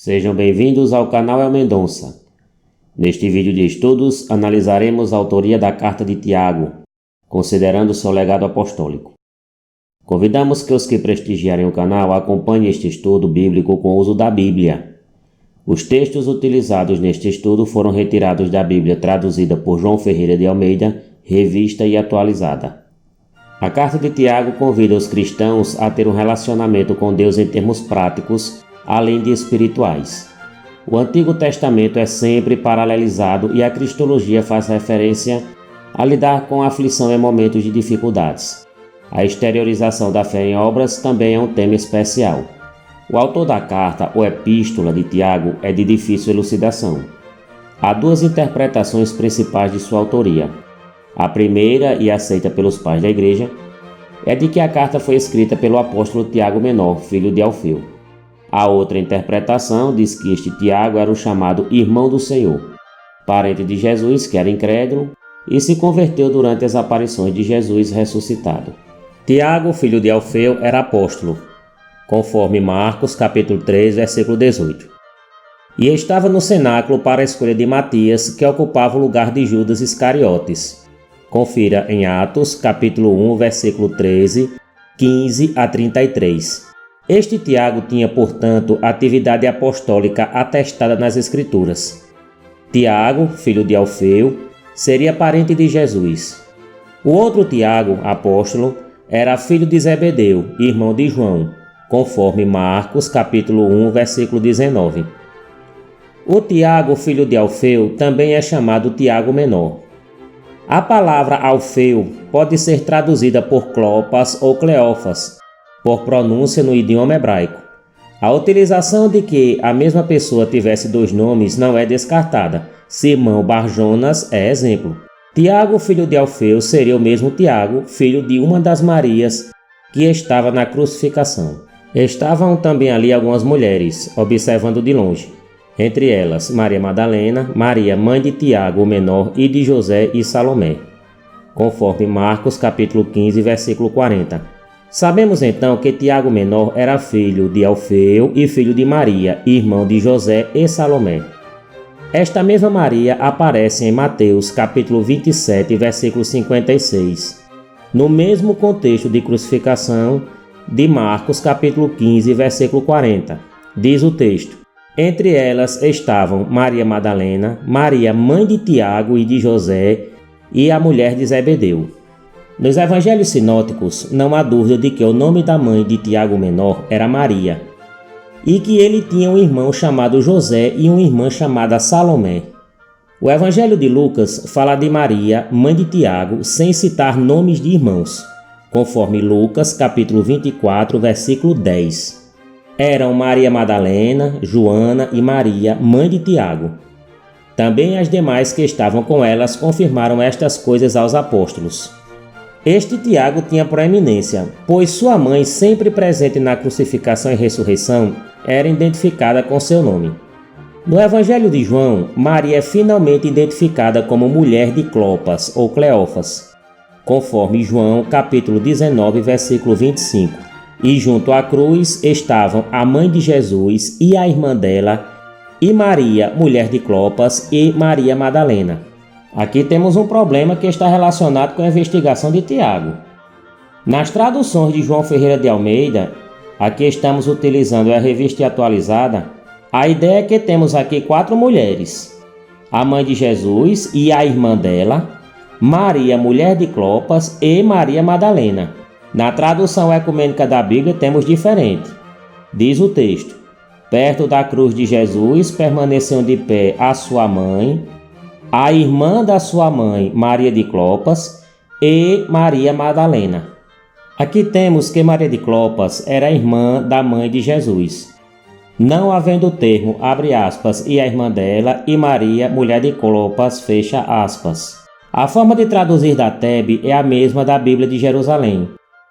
Sejam bem-vindos ao canal El Mendonça. Neste vídeo de estudos, analisaremos a autoria da Carta de Tiago, considerando seu legado apostólico. Convidamos que os que prestigiarem o canal acompanhem este estudo bíblico com o uso da Bíblia. Os textos utilizados neste estudo foram retirados da Bíblia traduzida por João Ferreira de Almeida, revista e atualizada. A Carta de Tiago convida os cristãos a ter um relacionamento com Deus em termos práticos, além de espirituais. O Antigo Testamento é sempre paralelizado e a cristologia faz referência a lidar com a aflição em momentos de dificuldades. A exteriorização da fé em obras também é um tema especial. O autor da carta, ou epístola de Tiago, é de difícil elucidação. Há duas interpretações principais de sua autoria. A primeira, e aceita pelos pais da igreja, é de que a carta foi escrita pelo apóstolo Tiago Menor, filho de Alfeu. A outra interpretação diz que este Tiago era o chamado irmão do Senhor, parente de Jesus, que era incrédulo, e se converteu durante as aparições de Jesus ressuscitado. Tiago, filho de Alfeu, era apóstolo, conforme Marcos, capítulo 3, versículo 18. E estava no cenáculo para a escolha de Matias, que ocupava o lugar de Judas Iscariotes. Confira em Atos, capítulo 1, versículo 13, 15 a 33. Este Tiago tinha, portanto, atividade apostólica atestada nas Escrituras. Tiago, filho de Alfeu, seria parente de Jesus. O outro Tiago, apóstolo, era filho de Zebedeu, irmão de João, conforme Marcos, capítulo 1, versículo 19. O Tiago, filho de Alfeu, também é chamado Tiago Menor. A palavra Alfeu pode ser traduzida por Clopas ou Cleófas, por pronúncia no idioma hebraico. A utilização de que a mesma pessoa tivesse dois nomes não é descartada. Simão Barjonas é exemplo. Tiago, filho de Alfeu, seria o mesmo Tiago, filho de uma das Marias que estava na crucificação. Estavam também ali algumas mulheres, observando de longe. Entre elas, Maria Madalena, Maria, mãe de Tiago, o menor, e de José e Salomé. Conforme Marcos, capítulo 15, versículo 40. Sabemos então que Tiago Menor era filho de Alfeu e filho de Maria, irmão de José e Salomé. Esta mesma Maria aparece em Mateus capítulo 27, versículo 56, no mesmo contexto de crucificação de Marcos capítulo 15, versículo 40. Diz o texto: entre elas estavam Maria Madalena, Maria, mãe de Tiago e de José, e a mulher de Zebedeu. Nos evangelhos sinóticos, não há dúvida de que o nome da mãe de Tiago Menor era Maria, e que ele tinha um irmão chamado José e uma irmã chamada Salomé. O evangelho de Lucas fala de Maria, mãe de Tiago, sem citar nomes de irmãos, conforme Lucas, capítulo 24, versículo 10. Eram Maria Madalena, Joana e Maria, mãe de Tiago. Também as demais que estavam com elas confirmaram estas coisas aos apóstolos. Este Tiago tinha proeminência, pois sua mãe, sempre presente na crucificação e ressurreição, era identificada com seu nome. No Evangelho de João, Maria é finalmente identificada como mulher de Clopas ou Cleófas, conforme João capítulo 19, versículo 25. E junto à cruz estavam a mãe de Jesus e a irmã dela, e Maria, mulher de Clopas, e Maria Madalena. Aqui temos um problema que está relacionado com a investigação de Tiago. Nas traduções de João Ferreira de Almeida, aqui estamos utilizando a revista atualizada, a ideia é que temos aqui 4 mulheres: a mãe de Jesus e a irmã dela, Maria, mulher de Clopas, e Maria Madalena. Na tradução ecumênica da Bíblia temos diferente. Diz o texto: perto da cruz de Jesus permaneciam de pé a sua mãe, a irmã da sua mãe, Maria de Clopas, e Maria Madalena. Aqui temos que Maria de Clopas era irmã da mãe de Jesus, não havendo o termo, abre aspas, e a irmã dela, e Maria, mulher de Clopas, fecha aspas. A forma de traduzir da TEB é a mesma da Bíblia de Jerusalém.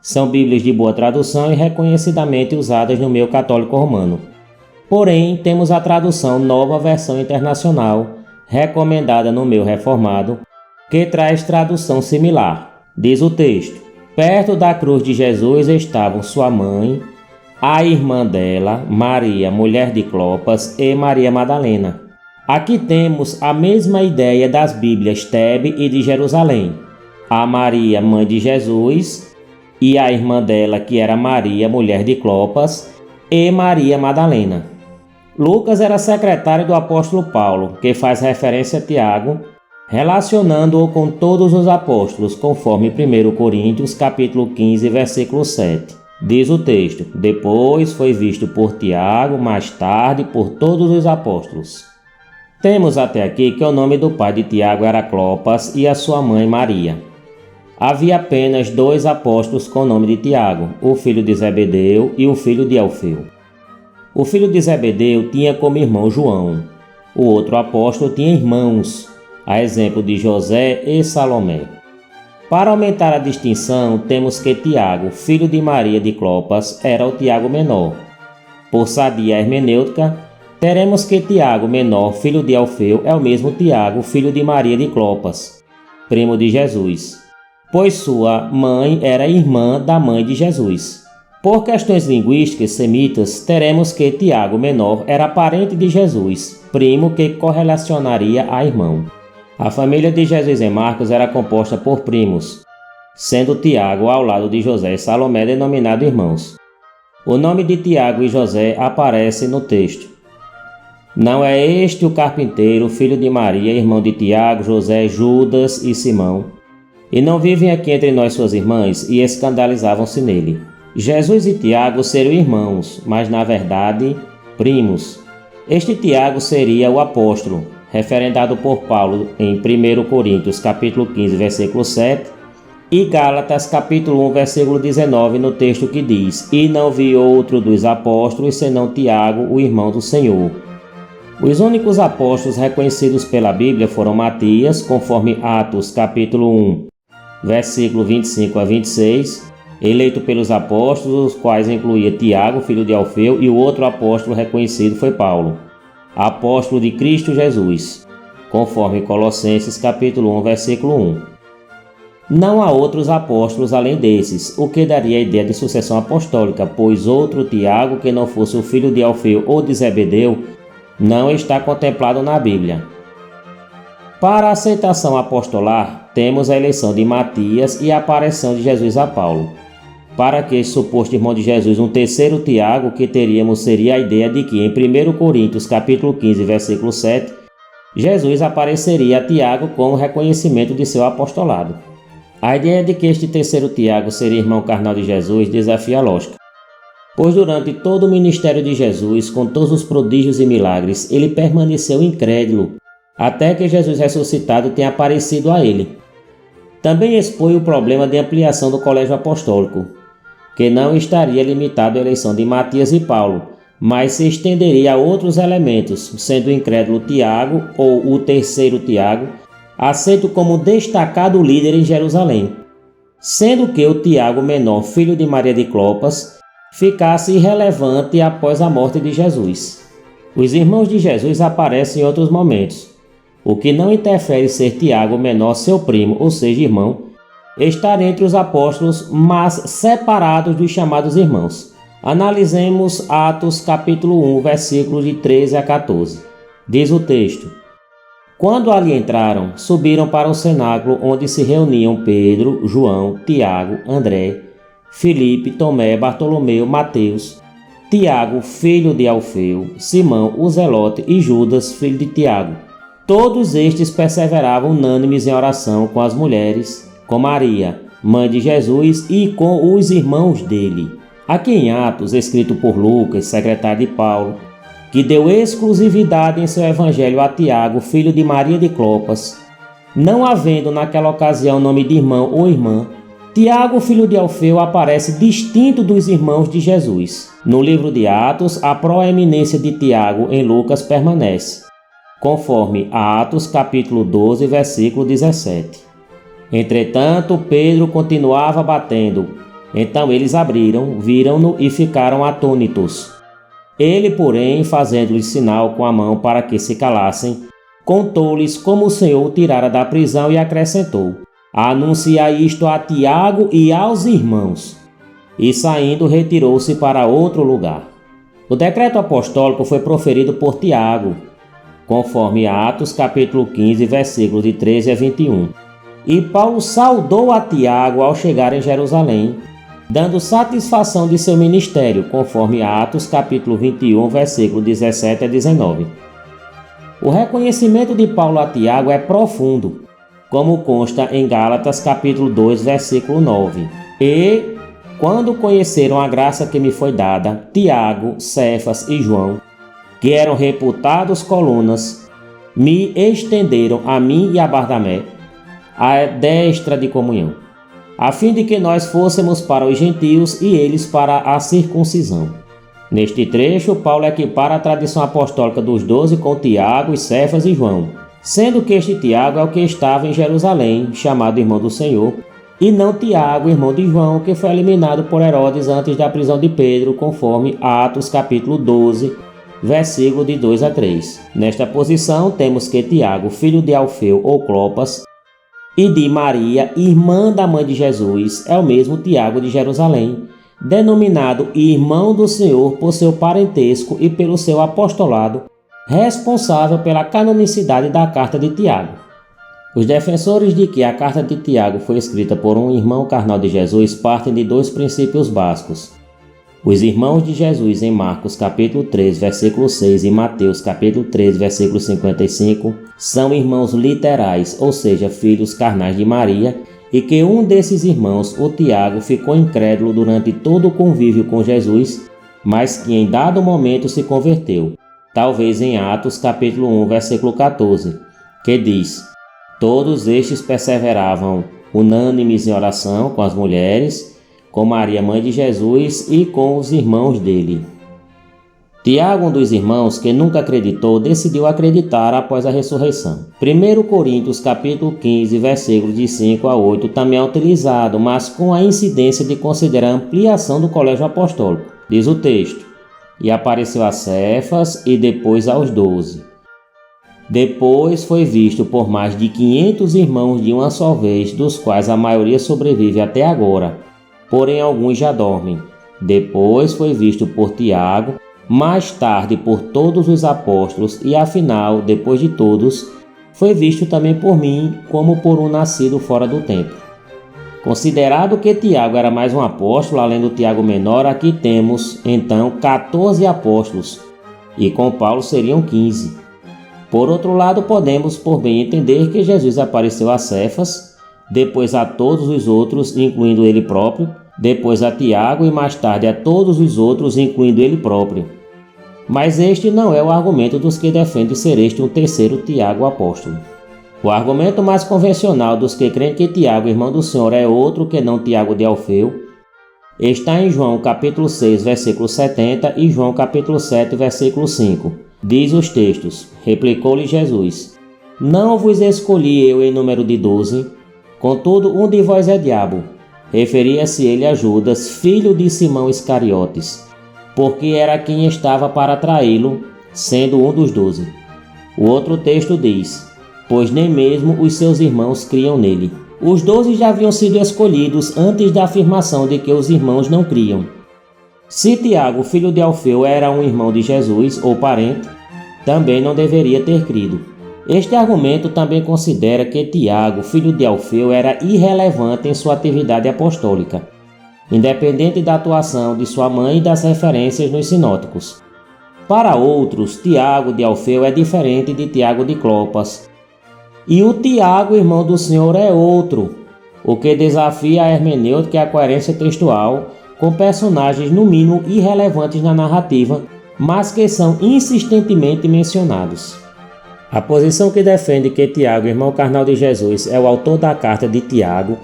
São Bíblias de boa tradução e reconhecidamente usadas no meio católico romano. Porém, temos a tradução Nova Versão Internacional, recomendada no meio reformado, que traz tradução similar. Diz o texto: perto da cruz de Jesus estavam sua mãe, a irmã dela, Maria, mulher de Clopas, e Maria Madalena. Aqui temos a mesma ideia das Bíblias Tebe e de Jerusalém. A Maria, mãe de Jesus, e a irmã dela, que era Maria, mulher de Clopas, e Maria Madalena. Lucas era secretário do apóstolo Paulo, que faz referência a Tiago, relacionando-o com todos os apóstolos, conforme 1 Coríntios, capítulo 15, versículo 7. Diz o texto: depois foi visto por Tiago, mais tarde por todos os apóstolos. Temos até aqui que o nome do pai de Tiago era Clopas e a sua mãe Maria. Havia apenas 2 apóstolos com o nome de Tiago, o filho de Zebedeu e o filho de Alfeu. O filho de Zebedeu tinha como irmão João. O outro apóstolo tinha irmãos, a exemplo de José e Salomé. Para aumentar a distinção, temos que Tiago, filho de Maria de Clopas, era o Tiago menor. Por sadia hermenêutica, teremos que Tiago menor, filho de Alfeu, é o mesmo Tiago, filho de Maria de Clopas, primo de Jesus, pois sua mãe era irmã da mãe de Jesus. Por questões linguísticas semitas, teremos que Tiago menor era parente de Jesus, primo que correlacionaria a irmão. A família de Jesus em Marcos era composta por primos, sendo Tiago ao lado de José e Salomé denominado irmãos. O nome de Tiago e José aparece no texto. Não é este o carpinteiro, filho de Maria, irmão de Tiago, José, Judas e Simão? E não vivem aqui entre nós suas irmãs? E escandalizavam-se nele. Jesus e Tiago seriam irmãos, mas na verdade, primos. Este Tiago seria o apóstolo, referendado por Paulo em 1 Coríntios capítulo 15, versículo 7, e Gálatas capítulo 1, versículo 19, no texto que diz: e não vi outro dos apóstolos senão Tiago, o irmão do Senhor. Os únicos apóstolos reconhecidos pela Bíblia foram Matias, conforme Atos capítulo 1, versículo 25 a 26, eleito pelos apóstolos, os quais incluía Tiago, filho de Alfeu, e o outro apóstolo reconhecido foi Paulo, apóstolo de Cristo Jesus, conforme Colossenses capítulo 1, versículo 1. Não há outros apóstolos além desses, o que daria a ideia de sucessão apostólica, pois outro Tiago, que não fosse o filho de Alfeu ou de Zebedeu, não está contemplado na Bíblia. Para a aceitação apostolar, temos a eleição de Matias e a aparição de Jesus a Paulo. Para que esse suposto irmão de Jesus, um terceiro Tiago que teríamos, seria a ideia de que em 1 Coríntios capítulo 15, versículo 7, Jesus apareceria a Tiago com o reconhecimento de seu apostolado. A ideia de que este terceiro Tiago seria irmão carnal de Jesus desafia a lógica, pois durante todo o ministério de Jesus, com todos os prodígios e milagres, ele permaneceu incrédulo, até que Jesus ressuscitado tenha aparecido a ele. Também expõe o problema de ampliação do colégio apostólico, que não estaria limitado à eleição de Matias e Paulo, mas se estenderia a outros elementos, sendo o incrédulo Tiago, ou o terceiro Tiago, aceito como destacado líder em Jerusalém, sendo que o Tiago menor, filho de Maria de Clopas, ficasse irrelevante após a morte de Jesus. Os irmãos de Jesus aparecem em outros momentos, o que não interfere ser Tiago menor seu primo, ou seja, irmão, estar entre os apóstolos, mas separados dos chamados irmãos. Analisemos Atos capítulo 1, versículos de 13 a 14. Diz o texto: quando ali entraram, subiram para o cenáculo onde se reuniam Pedro, João, Tiago, André, Filipe, Tomé, Bartolomeu, Mateus, Tiago, filho de Alfeu, Simão, o Zelote e Judas, filho de Tiago. Todos estes perseveravam unânimes em oração com as mulheres, com Maria, mãe de Jesus, e com os irmãos dele. Aqui em Atos, escrito por Lucas, secretário de Paulo, que deu exclusividade em seu evangelho a Tiago, filho de Maria de Clopas, não havendo naquela ocasião nome de irmão ou irmã, Tiago, filho de Alfeu, aparece distinto dos irmãos de Jesus. No livro de Atos, a proeminência de Tiago em Lucas permanece, conforme Atos capítulo 12, versículo 17. Entretanto, Pedro continuava batendo. Então eles abriram, viram-no e ficaram atônitos. Ele, porém, fazendo-lhes sinal com a mão para que se calassem, contou-lhes como o Senhor o tirara da prisão e acrescentou: anunciai isto a Tiago e aos irmãos. e saindo retirou-se para outro lugar. O decreto apostólico foi proferido por Tiago, conforme Atos capítulo 15, versículos de 13 a 21. E Paulo saudou a Tiago ao chegar em Jerusalém, dando satisfação de seu ministério, conforme Atos capítulo 21, versículo 17 a 19. O reconhecimento de Paulo a Tiago é profundo, como consta em Gálatas capítulo 2, versículo 9. E, quando conheceram a graça que me foi dada, Tiago, Cefas e João, que eram reputados colunas, me estenderam a mim e a Barnabé a destra de comunhão, a fim de que nós fôssemos para os gentios e eles para a circuncisão. Neste trecho, Paulo equipara a tradição apostólica dos 12 com Tiago, Cefas e João, sendo que este Tiago é o que estava em Jerusalém, chamado irmão do Senhor, e não Tiago, irmão de João, que foi eliminado por Herodes antes da prisão de Pedro, conforme Atos capítulo 12, versículo de 2 a 3. Nesta posição, temos que Tiago, filho de Alfeu ou Clopas, e de Maria, irmã da mãe de Jesus, é o mesmo Tiago de Jerusalém, denominado irmão do Senhor por seu parentesco e pelo seu apostolado, responsável pela canonicidade da carta de Tiago. Os defensores de que a carta de Tiago foi escrita por um irmão carnal de Jesus partem de dois princípios básicos. Os irmãos de Jesus em Marcos capítulo 3, versículo 6 e Mateus capítulo 3, versículo 55 são irmãos literais, ou seja, filhos carnais de Maria, e que um desses irmãos, o Tiago, ficou incrédulo durante todo o convívio com Jesus, mas que em dado momento se converteu, talvez em Atos capítulo 1, versículo 14, que diz: todos estes perseveravam unânimes em oração com as mulheres, com Maria, mãe de Jesus, e com os irmãos dele. Tiago, um dos irmãos que nunca acreditou, decidiu acreditar após a ressurreição. 1 Coríntios capítulo 15, versículos de 5 a 8 também é utilizado, mas com a incidência de considerar a ampliação do colégio apostólico. Diz o texto: e apareceu a Cefas e depois aos 12. Depois foi visto por mais de 500 irmãos de uma só vez, dos quais a maioria sobrevive até agora, porém alguns já dormem. Depois foi visto por Tiago, mais tarde por todos os apóstolos, e afinal, depois de todos, foi visto também por mim, como por um nascido fora do tempo. Considerado que Tiago era mais um apóstolo, além do Tiago menor, aqui temos, então, 14 apóstolos, e com Paulo seriam 15. Por outro lado, podemos por bem entender que Jesus apareceu a Cefas, depois a todos os outros, incluindo ele próprio, depois a Tiago e mais tarde a todos os outros, incluindo ele próprio. Mas este não é o argumento dos que defendem ser este um terceiro Tiago apóstolo. O argumento mais convencional dos que creem que Tiago, irmão do Senhor, é outro que não Tiago de Alfeu, está em João capítulo 6, versículo 70 e João capítulo 7, versículo 5. Diz os textos: replicou-lhe Jesus: não vos escolhi eu em número de 12, contudo um de vós é diabo. Referia-se ele a Judas, filho de Simão Iscariotes, porque era quem estava para traí-lo, sendo um dos 12. O outro texto diz: pois nem mesmo os seus irmãos criam nele. Os 12 já haviam sido escolhidos antes da afirmação de que os irmãos não criam. Se Tiago, filho de Alfeu, era um irmão de Jesus ou parente, também não deveria ter crido. Este argumento também considera que Tiago, filho de Alfeu, era irrelevante em sua atividade apostólica, independente da atuação de sua mãe e das referências nos sinóticos. Para outros, Tiago de Alfeu é diferente de Tiago de Clopas, e o Tiago, irmão do Senhor, é outro, o que desafia a hermenêutica e a coerência textual, com personagens no mínimo irrelevantes na narrativa, mas que são insistentemente mencionados. A posição que defende que Tiago, irmão carnal de Jesus, é o autor da carta de Tiago,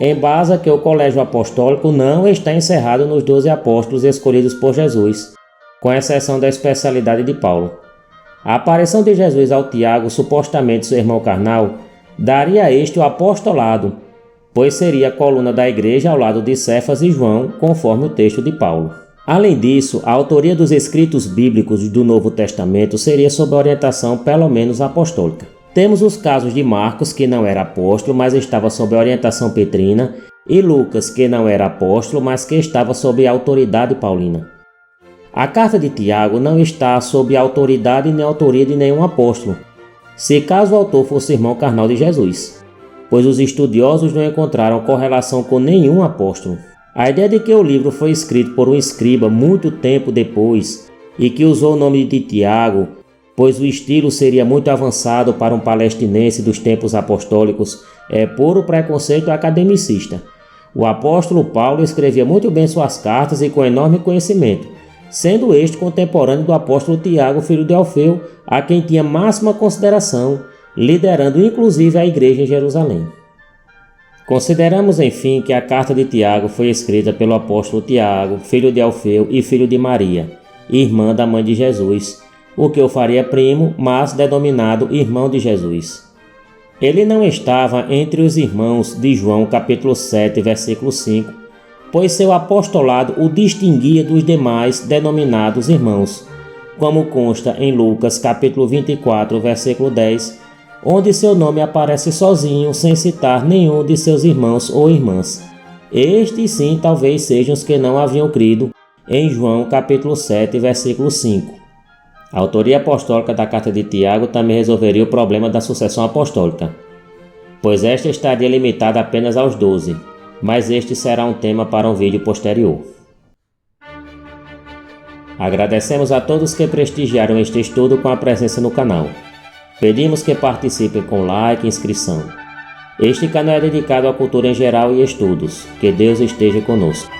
embasa que o colégio apostólico não está encerrado nos 12 apóstolos escolhidos por Jesus, com exceção da especialidade de Paulo. A aparição de Jesus ao Tiago, supostamente seu irmão carnal, daria a este o apostolado, pois seria a coluna da igreja ao lado de Cefas e João, conforme o texto de Paulo. Além disso, a autoria dos escritos bíblicos do Novo Testamento seria sob orientação pelo menos apostólica. Temos os casos de Marcos, que não era apóstolo, mas estava sob a orientação petrina, e Lucas, que não era apóstolo, mas que estava sob a autoridade paulina. A carta de Tiago não está sob a autoridade nem a autoria de nenhum apóstolo, se caso o autor fosse irmão carnal de Jesus, pois os estudiosos não encontraram correlação com nenhum apóstolo. A ideia de que o livro foi escrito por um escriba muito tempo depois e que usou o nome de Tiago, pois o estilo seria muito avançado para um palestinense dos tempos apostólicos, é puro preconceito academicista. O apóstolo Paulo escrevia muito bem suas cartas e com enorme conhecimento, sendo este contemporâneo do apóstolo Tiago, filho de Alfeu, a quem tinha máxima consideração, liderando inclusive a igreja em Jerusalém. Consideramos, enfim, que a carta de Tiago foi escrita pelo apóstolo Tiago, filho de Alfeu e filho de Maria, irmã da mãe de Jesus, o que o faria primo, mas denominado irmão de Jesus. Ele não estava entre os irmãos de João capítulo 7, versículo 5, pois seu apostolado o distinguia dos demais denominados irmãos, como consta em Lucas capítulo 24, versículo 10, onde seu nome aparece sozinho, sem citar nenhum de seus irmãos ou irmãs. Estes sim talvez sejam os que não haviam crido em João capítulo 7, versículo 5. A autoria apostólica da carta de Tiago também resolveria o problema da sucessão apostólica, pois esta estaria limitada apenas aos 12, mas este será um tema para um vídeo posterior. Agradecemos a todos que prestigiaram este estudo com a presença no canal. Pedimos que participem com like e inscrição. Este canal é dedicado à cultura em geral e estudos. Que Deus esteja conosco.